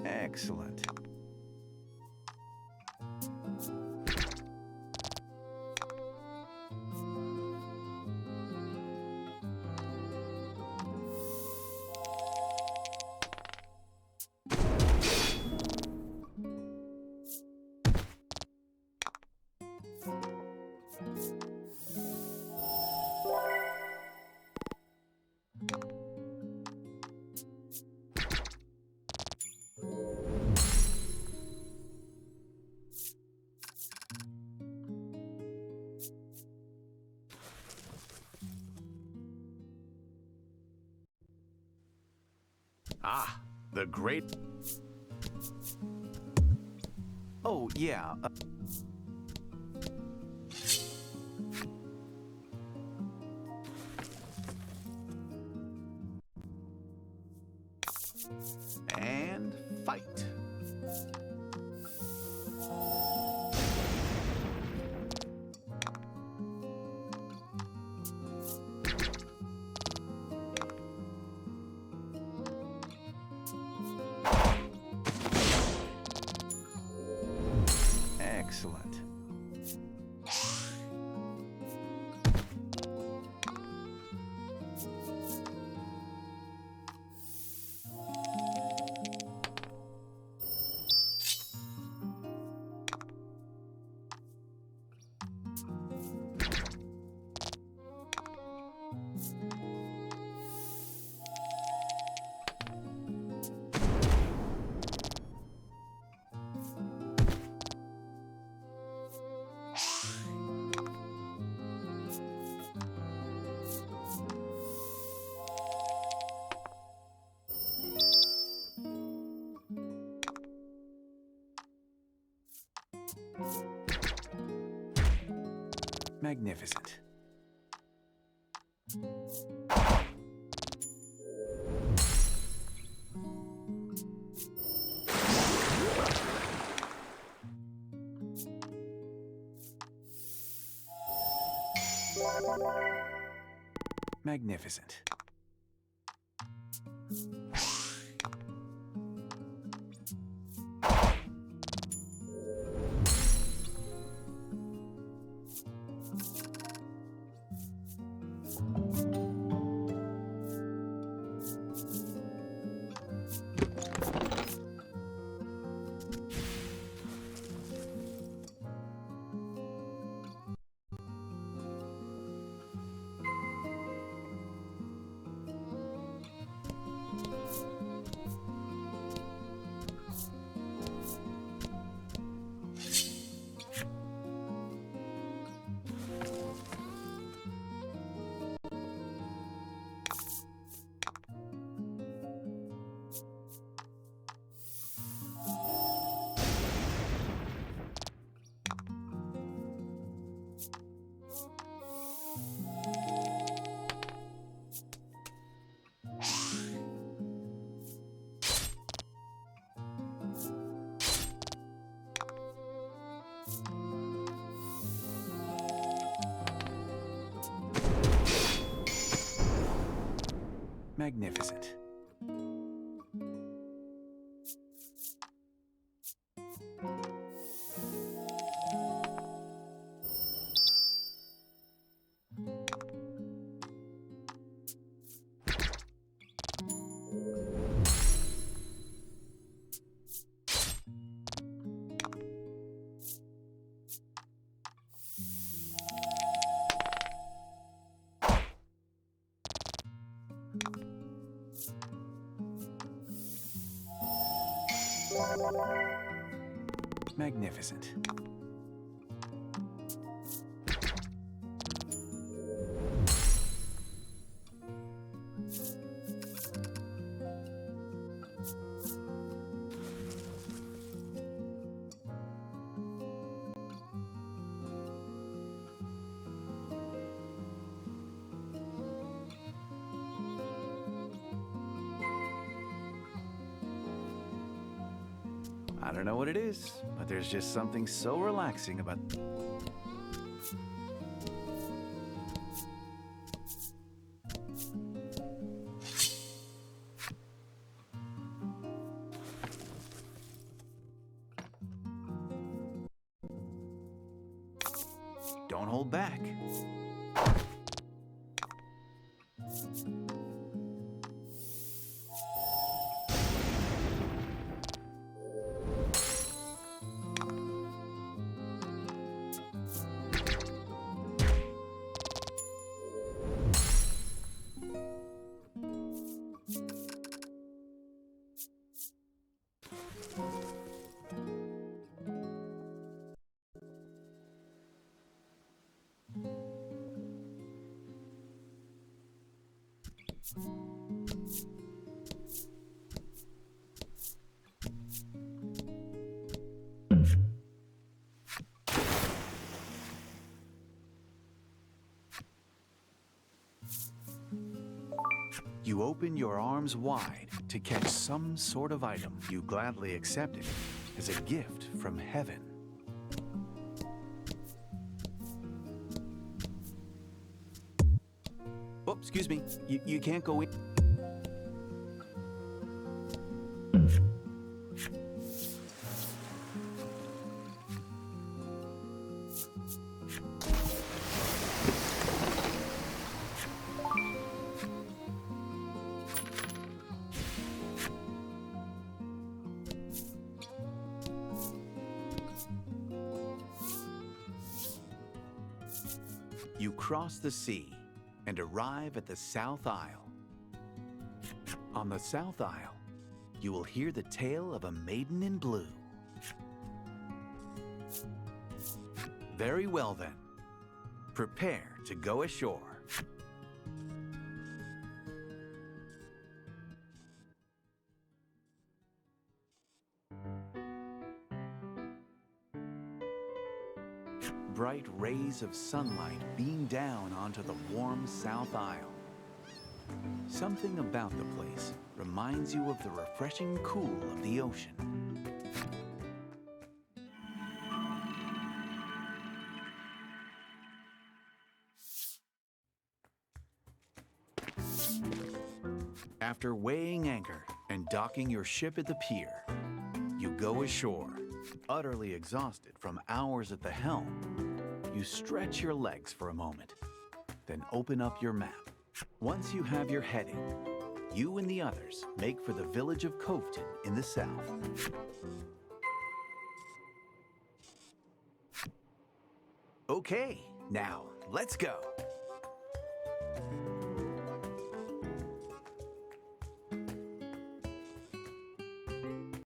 Excellent. Ah, the great... Oh, yeah. And fight. Excellent. Magnificent. Magnificent. Magnificent. Magnificent. I don't know what it is, but there's just something so relaxing about... Don't hold back. You open your arms wide to catch some sort of item. You gladly accept it as a gift from heaven. Oh, excuse me. You can't go in. You cross the sea and arrive at the South Isle. On the South Isle, you will hear the tale of a maiden in blue. Very well then, prepare to go ashore. Bright rays of sunlight beam down onto the warm South Isle. Something about the place reminds you of the refreshing cool of the ocean. After weighing anchor and docking your ship at the pier, you go ashore. Utterly exhausted from hours at the helm, you stretch your legs for a moment, then open up your map. Once you have your heading, you and the others make for the village of Coveton in the south. Okay, now let's go.